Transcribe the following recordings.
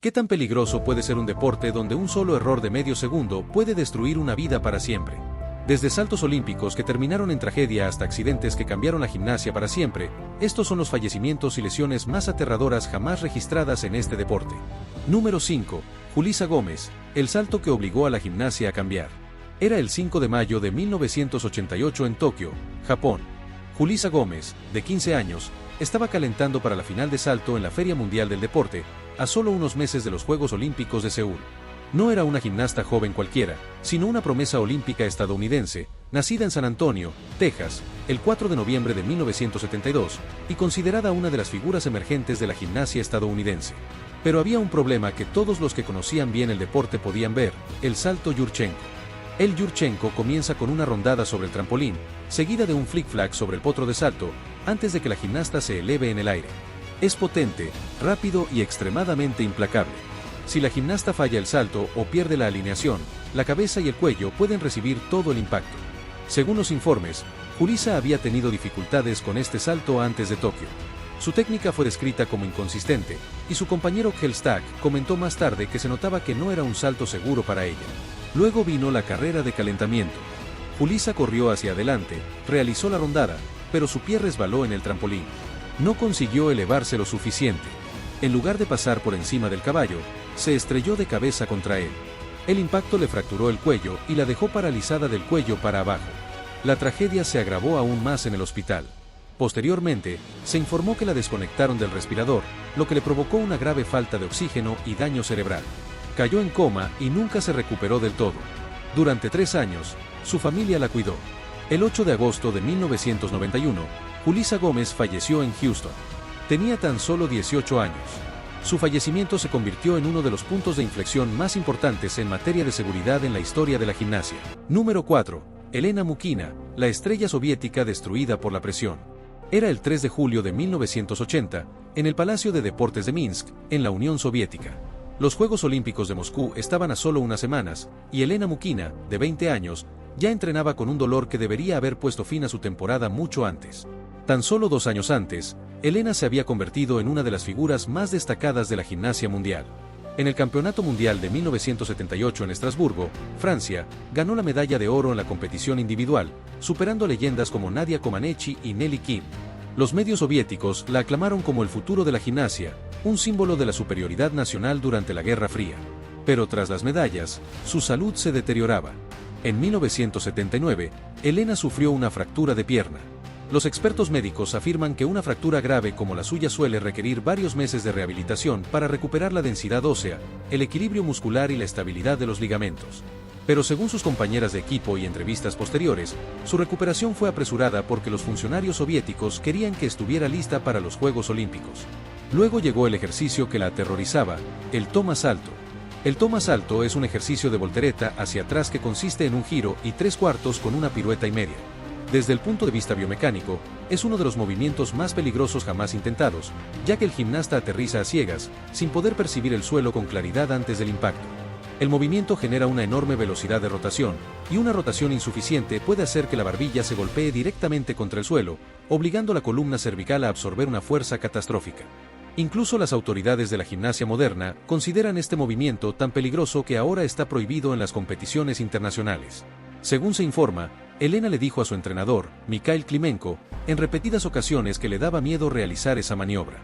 ¿Qué tan peligroso puede ser un deporte donde un solo error de medio segundo puede destruir una vida para siempre? Desde saltos olímpicos que terminaron en tragedia hasta accidentes que cambiaron la gimnasia para siempre, estos son los fallecimientos y lesiones más aterradoras jamás registradas en este deporte. Número 5. Julissa Gómez, el salto que obligó a la gimnasia a cambiar. Era el 5 de mayo de 1988 en Tokio, Japón. Julissa Gómez, de 15 años, estaba calentando para la final de salto en la Feria Mundial del Deporte, a solo unos meses de los Juegos Olímpicos de Seúl. No era una gimnasta joven cualquiera, sino una promesa olímpica estadounidense, nacida en San Antonio, Texas, el 4 de noviembre de 1972, y considerada una de las figuras emergentes de la gimnasia estadounidense. Pero había un problema que todos los que conocían bien el deporte podían ver: el salto Yurchenko. El Yurchenko comienza con una rondada sobre el trampolín, seguida de un flick-flack sobre el potro de salto, antes de que la gimnasta se eleve en el aire. Es potente, rápido y extremadamente implacable. Si la gimnasta falla el salto o pierde la alineación, la cabeza y el cuello pueden recibir todo el impacto. Según los informes, Julissa había tenido dificultades con este salto antes de Tokio. Su técnica fue descrita como inconsistente, y su compañero Kjell Stack comentó más tarde que se notaba que no era un salto seguro para ella. Luego vino la carrera de calentamiento. Julissa corrió hacia adelante, realizó la rondada, pero su pie resbaló en el trampolín. No consiguió elevarse lo suficiente. En lugar de pasar por encima del caballo, se estrelló de cabeza contra él. El impacto le fracturó el cuello y la dejó paralizada del cuello para abajo. La tragedia se agravó aún más en el hospital. Posteriormente, se informó que la desconectaron del respirador, lo que le provocó una grave falta de oxígeno y daño cerebral. Cayó en coma y nunca se recuperó del todo. Durante 3 años, su familia la cuidó. El 8 de agosto de 1991, Julissa Gómez falleció en Houston. Tenía tan solo 18 años. Su fallecimiento se convirtió en uno de los puntos de inflexión más importantes en materia de seguridad en la historia de la gimnasia. Número 4. Elena Mukhina, la estrella soviética destruida por la presión. Era el 3 de julio de 1980, en el Palacio de Deportes de Minsk, en la Unión Soviética. Los Juegos Olímpicos de Moscú estaban a solo unas semanas, y Elena Mukhina, de 20 años, ya entrenaba con un dolor que debería haber puesto fin a su temporada mucho antes. Tan solo 2 años antes, Elena se había convertido en una de las figuras más destacadas de la gimnasia mundial. En el Campeonato Mundial de 1978 en Estrasburgo, Francia, ganó la medalla de oro en la competición individual, superando leyendas como Nadia Comaneci y Nelly Kim. Los medios soviéticos la aclamaron como el futuro de la gimnasia, un símbolo de la superioridad nacional durante la Guerra Fría. Pero tras las medallas, su salud se deterioraba. En 1979, Elena sufrió una fractura de pierna. Los expertos médicos afirman que una fractura grave como la suya suele requerir varios meses de rehabilitación para recuperar la densidad ósea, el equilibrio muscular y la estabilidad de los ligamentos. Pero según sus compañeras de equipo y entrevistas posteriores, su recuperación fue apresurada porque los funcionarios soviéticos querían que estuviera lista para los Juegos Olímpicos. Luego llegó el ejercicio que la aterrorizaba, el toma salto. El toma salto es un ejercicio de voltereta hacia atrás que consiste en un giro y 3/4 con una pirueta y media. Desde el punto de vista biomecánico, es uno de los movimientos más peligrosos jamás intentados, ya que el gimnasta aterriza a ciegas, sin poder percibir el suelo con claridad antes del impacto. El movimiento genera una enorme velocidad de rotación, y una rotación insuficiente puede hacer que la barbilla se golpee directamente contra el suelo, obligando la columna cervical a absorber una fuerza catastrófica. Incluso las autoridades de la gimnasia moderna consideran este movimiento tan peligroso que ahora está prohibido en las competiciones internacionales. Según se informa, Elena le dijo a su entrenador, Mikhail Klimenko, en repetidas ocasiones que le daba miedo realizar esa maniobra.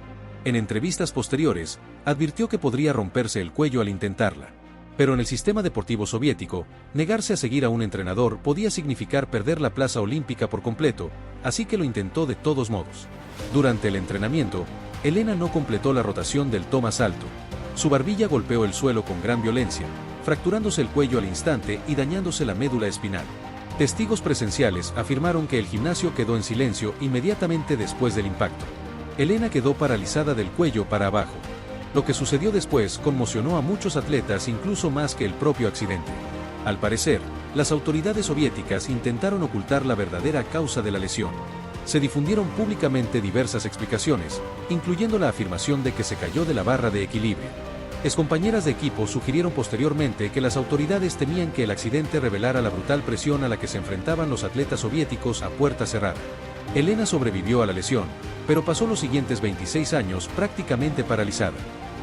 En entrevistas posteriores, advirtió que podría romperse el cuello al intentarla. Pero en el sistema deportivo soviético, negarse a seguir a un entrenador podía significar perder la plaza olímpica por completo, así que lo intentó de todos modos. Durante el entrenamiento, Elena no completó la rotación del toma salto. Su barbilla golpeó el suelo con gran violencia, fracturándose el cuello al instante y dañándose la médula espinal. Testigos presenciales afirmaron que el gimnasio quedó en silencio inmediatamente después del impacto. Elena quedó paralizada del cuello para abajo. Lo que sucedió después conmocionó a muchos atletas incluso más que el propio accidente. Al parecer, las autoridades soviéticas intentaron ocultar la verdadera causa de la lesión. Se difundieron públicamente diversas explicaciones, incluyendo la afirmación de que se cayó de la barra de equilibrio. Excompañeras de equipo sugirieron posteriormente que las autoridades temían que el accidente revelara la brutal presión a la que se enfrentaban los atletas soviéticos a puerta cerrada. Elena sobrevivió a la lesión, pero pasó los siguientes 26 años prácticamente paralizada.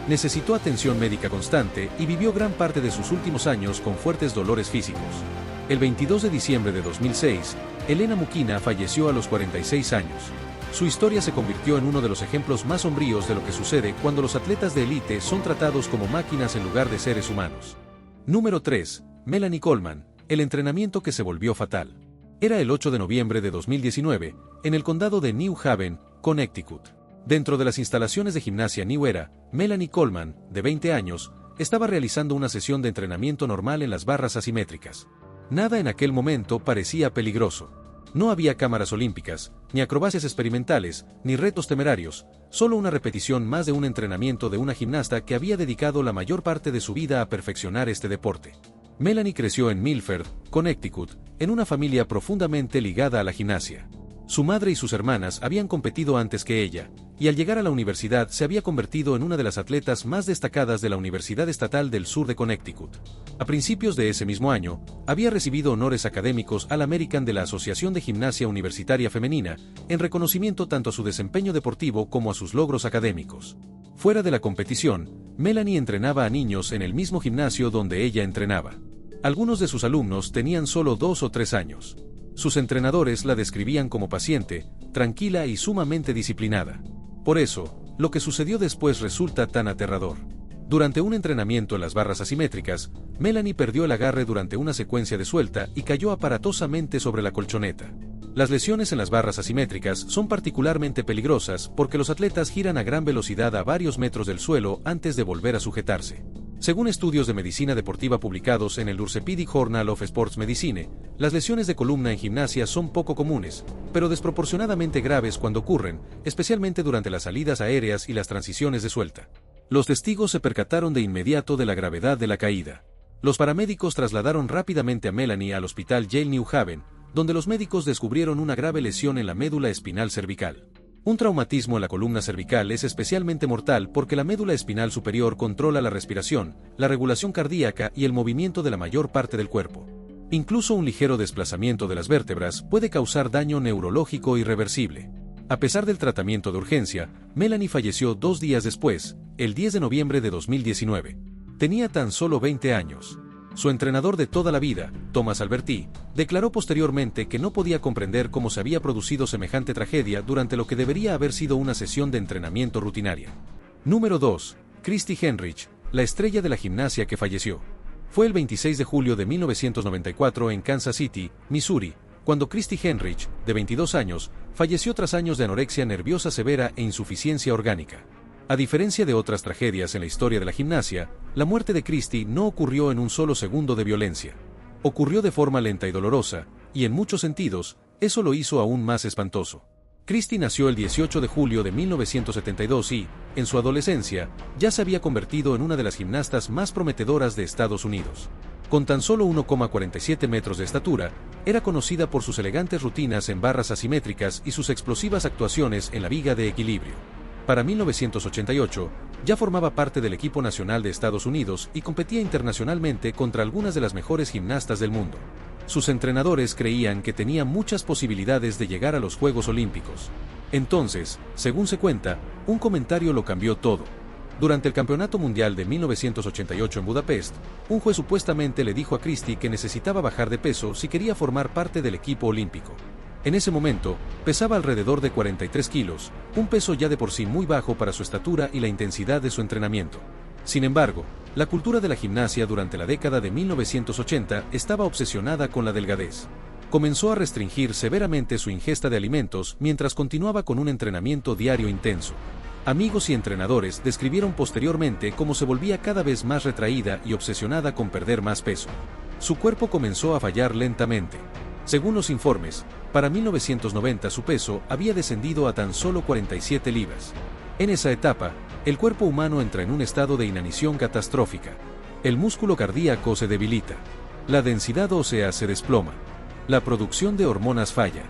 Necesitó atención médica constante y vivió gran parte de sus últimos años con fuertes dolores físicos. El 22 de diciembre de 2006, Elena Muquina falleció a los 46 años. Su historia se convirtió en uno de los ejemplos más sombríos de lo que sucede cuando los atletas de élite son tratados como máquinas en lugar de seres humanos. Número 3. Melanie Coleman, el entrenamiento que se volvió fatal. Era el 8 de noviembre de 2019, en el condado de New Haven, Connecticut. Dentro de las instalaciones de gimnasia New Era, Melanie Coleman, de 20 años, estaba realizando una sesión de entrenamiento normal en las barras asimétricas. Nada en aquel momento parecía peligroso. No había cámaras olímpicas, ni acrobacias experimentales, ni retos temerarios, solo una repetición más de un entrenamiento de una gimnasta que había dedicado la mayor parte de su vida a perfeccionar este deporte. Melanie creció en Milford, Connecticut, en una familia profundamente ligada a la gimnasia. Su madre y sus hermanas habían competido antes que ella, y al llegar a la universidad se había convertido en una de las atletas más destacadas de la Universidad Estatal del Sur de Connecticut. A principios de ese mismo año, había recibido honores académicos All-American de la Asociación de Gimnasia Universitaria Femenina, en reconocimiento tanto a su desempeño deportivo como a sus logros académicos. Fuera de la competición, Melanie entrenaba a niños en el mismo gimnasio donde ella entrenaba. Algunos de sus alumnos tenían solo 2 o 3 años. Sus entrenadores la describían como paciente, tranquila y sumamente disciplinada. Por eso, lo que sucedió después resulta tan aterrador. Durante un entrenamiento en las barras asimétricas, Melanie perdió el agarre durante una secuencia de suelta y cayó aparatosamente sobre la colchoneta. Las lesiones en las barras asimétricas son particularmente peligrosas porque los atletas giran a gran velocidad a varios metros del suelo antes de volver a sujetarse. Según estudios de medicina deportiva publicados en el Orthopedic Journal of Sports Medicine, las lesiones de columna en gimnasia son poco comunes, pero desproporcionadamente graves cuando ocurren, especialmente durante las salidas aéreas y las transiciones de suelta. Los testigos se percataron de inmediato de la gravedad de la caída. Los paramédicos trasladaron rápidamente a Melanie al hospital Yale New Haven, donde los médicos descubrieron una grave lesión en la médula espinal cervical. Un traumatismo en la columna cervical es especialmente mortal porque la médula espinal superior controla la respiración, la regulación cardíaca y el movimiento de la mayor parte del cuerpo. Incluso un ligero desplazamiento de las vértebras puede causar daño neurológico irreversible. A pesar del tratamiento de urgencia, Melanie falleció 2 días después, el 10 de noviembre de 2019. Tenía tan solo 20 años. Su entrenador de toda la vida, Thomas Alberti, declaró posteriormente que no podía comprender cómo se había producido semejante tragedia durante lo que debería haber sido una sesión de entrenamiento rutinaria. Número 2. Christy Henrich, la estrella de la gimnasia que falleció. Fue el 26 de julio de 1994 en Kansas City, Missouri, cuando Christy Henrich, de 22 años, falleció tras años de anorexia nerviosa severa e insuficiencia orgánica. A diferencia de otras tragedias en la historia de la gimnasia, la muerte de Christy no ocurrió en un solo segundo de violencia. Ocurrió de forma lenta y dolorosa, y en muchos sentidos, eso lo hizo aún más espantoso. Christy nació el 18 de julio de 1972 y, en su adolescencia, ya se había convertido en una de las gimnastas más prometedoras de Estados Unidos. Con tan solo 1,47 metros de estatura, era conocida por sus elegantes rutinas en barras asimétricas y sus explosivas actuaciones en la viga de equilibrio. Para 1988, ya formaba parte del equipo nacional de Estados Unidos y competía internacionalmente contra algunas de las mejores gimnastas del mundo. Sus entrenadores creían que tenía muchas posibilidades de llegar a los Juegos Olímpicos. Entonces, según se cuenta, un comentario lo cambió todo. Durante el Campeonato Mundial de 1988 en Budapest, un juez supuestamente le dijo a Christy que necesitaba bajar de peso si quería formar parte del equipo olímpico. En ese momento, pesaba alrededor de 43 kilos, un peso ya de por sí muy bajo para su estatura y la intensidad de su entrenamiento. Sin embargo, la cultura de la gimnasia durante la década de 1980 estaba obsesionada con la delgadez. Comenzó a restringir severamente su ingesta de alimentos mientras continuaba con un entrenamiento diario intenso. Amigos y entrenadores describieron posteriormente cómo se volvía cada vez más retraída y obsesionada con perder más peso. Su cuerpo comenzó a fallar lentamente. Según los informes, para 1990 su peso había descendido a tan solo 47 libras. En esa etapa, el cuerpo humano entra en un estado de inanición catastrófica. El músculo cardíaco se debilita. La densidad ósea se desploma. La producción de hormonas falla.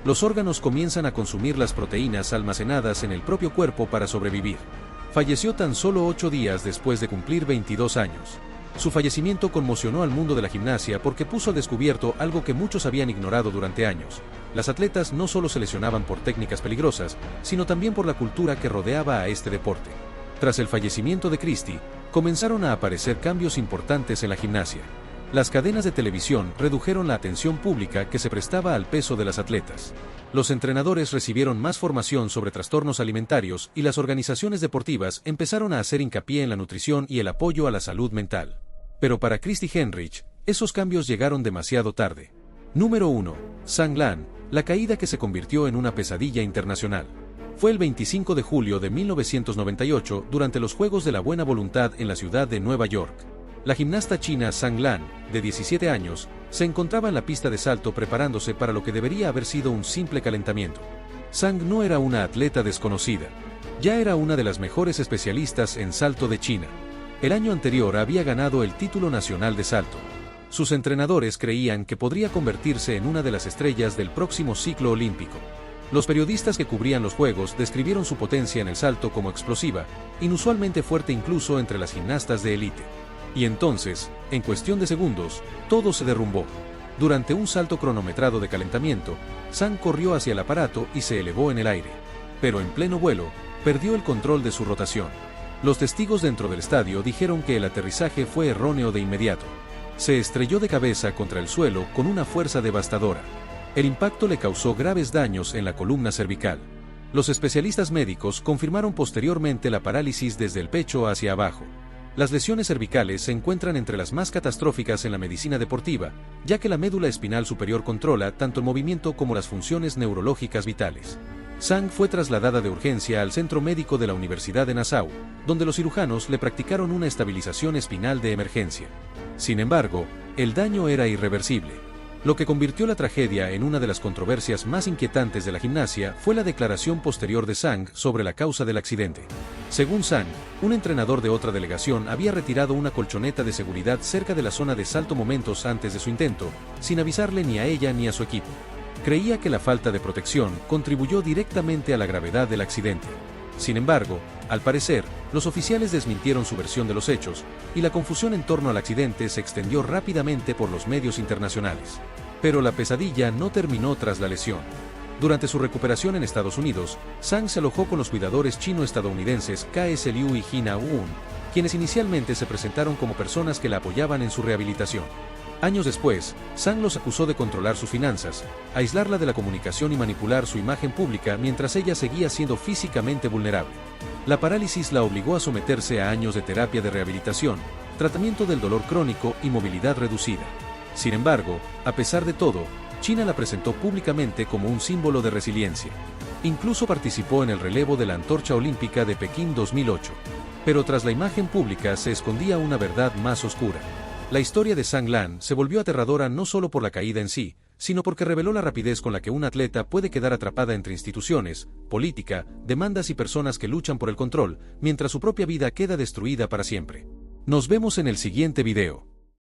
Los órganos comienzan a consumir las proteínas almacenadas en el propio cuerpo para sobrevivir. Falleció tan solo 8 días después de cumplir 22 años. Su fallecimiento conmocionó al mundo de la gimnasia porque puso al descubierto algo que muchos habían ignorado durante años. Las atletas no solo se lesionaban por técnicas peligrosas, sino también por la cultura que rodeaba a este deporte. Tras el fallecimiento de Christie, comenzaron a aparecer cambios importantes en la gimnasia. Las cadenas de televisión redujeron la atención pública que se prestaba al peso de las atletas. Los entrenadores recibieron más formación sobre trastornos alimentarios y las organizaciones deportivas empezaron a hacer hincapié en la nutrición y el apoyo a la salud mental. Pero para Christie Henrich, esos cambios llegaron demasiado tarde. Número 1. Zhang Lan, la caída que se convirtió en una pesadilla internacional. Fue el 25 de julio de 1998 durante los Juegos de la Buena Voluntad en la ciudad de Nueva York. La gimnasta china Zhang Lan, de 17 años, se encontraba en la pista de salto preparándose para lo que debería haber sido un simple calentamiento. Zhang no era una atleta desconocida. Ya era una de las mejores especialistas en salto de China. El año anterior había ganado el título nacional de salto. Sus entrenadores creían que podría convertirse en una de las estrellas del próximo ciclo olímpico. Los periodistas que cubrían los Juegos describieron su potencia en el salto como explosiva, inusualmente fuerte incluso entre las gimnastas de élite. Y entonces, en cuestión de segundos, todo se derrumbó. Durante un salto cronometrado de calentamiento, Zhang corrió hacia el aparato y se elevó en el aire. Pero en pleno vuelo, perdió el control de su rotación. Los testigos dentro del estadio dijeron que el aterrizaje fue erróneo de inmediato. Se estrelló de cabeza contra el suelo con una fuerza devastadora. El impacto le causó graves daños en la columna cervical. Los especialistas médicos confirmaron posteriormente la parálisis desde el pecho hacia abajo. Las lesiones cervicales se encuentran entre las más catastróficas en la medicina deportiva, ya que la médula espinal superior controla tanto el movimiento como las funciones neurológicas vitales. Zhang fue trasladada de urgencia al centro médico de la Universidad de Nassau, donde los cirujanos le practicaron una estabilización espinal de emergencia. Sin embargo, el daño era irreversible. Lo que convirtió la tragedia en una de las controversias más inquietantes de la gimnasia fue la declaración posterior de Zhang sobre la causa del accidente. Según Zhang, un entrenador de otra delegación había retirado una colchoneta de seguridad cerca de la zona de salto momentos antes de su intento, sin avisarle ni a ella ni a su equipo. Creía que la falta de protección contribuyó directamente a la gravedad del accidente. Sin embargo, al parecer, los oficiales desmintieron su versión de los hechos, y la confusión en torno al accidente se extendió rápidamente por los medios internacionales. Pero la pesadilla no terminó tras la lesión. Durante su recuperación en Estados Unidos, Zhang se alojó con los cuidadores chino-estadounidenses KS Liu y Jina Wu, quienes inicialmente se presentaron como personas que la apoyaban en su rehabilitación. Años después, Zhang los acusó de controlar sus finanzas, aislarla de la comunicación y manipular su imagen pública mientras ella seguía siendo físicamente vulnerable. La parálisis la obligó a someterse a años de terapia de rehabilitación, tratamiento del dolor crónico y movilidad reducida. Sin embargo, a pesar de todo, China la presentó públicamente como un símbolo de resiliencia. Incluso participó en el relevo de la antorcha olímpica de Pekín 2008. Pero tras la imagen pública se escondía una verdad más oscura. La historia de Zhang Lan se volvió aterradora no solo por la caída en sí, sino porque reveló la rapidez con la que una atleta puede quedar atrapada entre instituciones, política, demandas y personas que luchan por el control, mientras su propia vida queda destruida para siempre. Nos vemos en el siguiente video.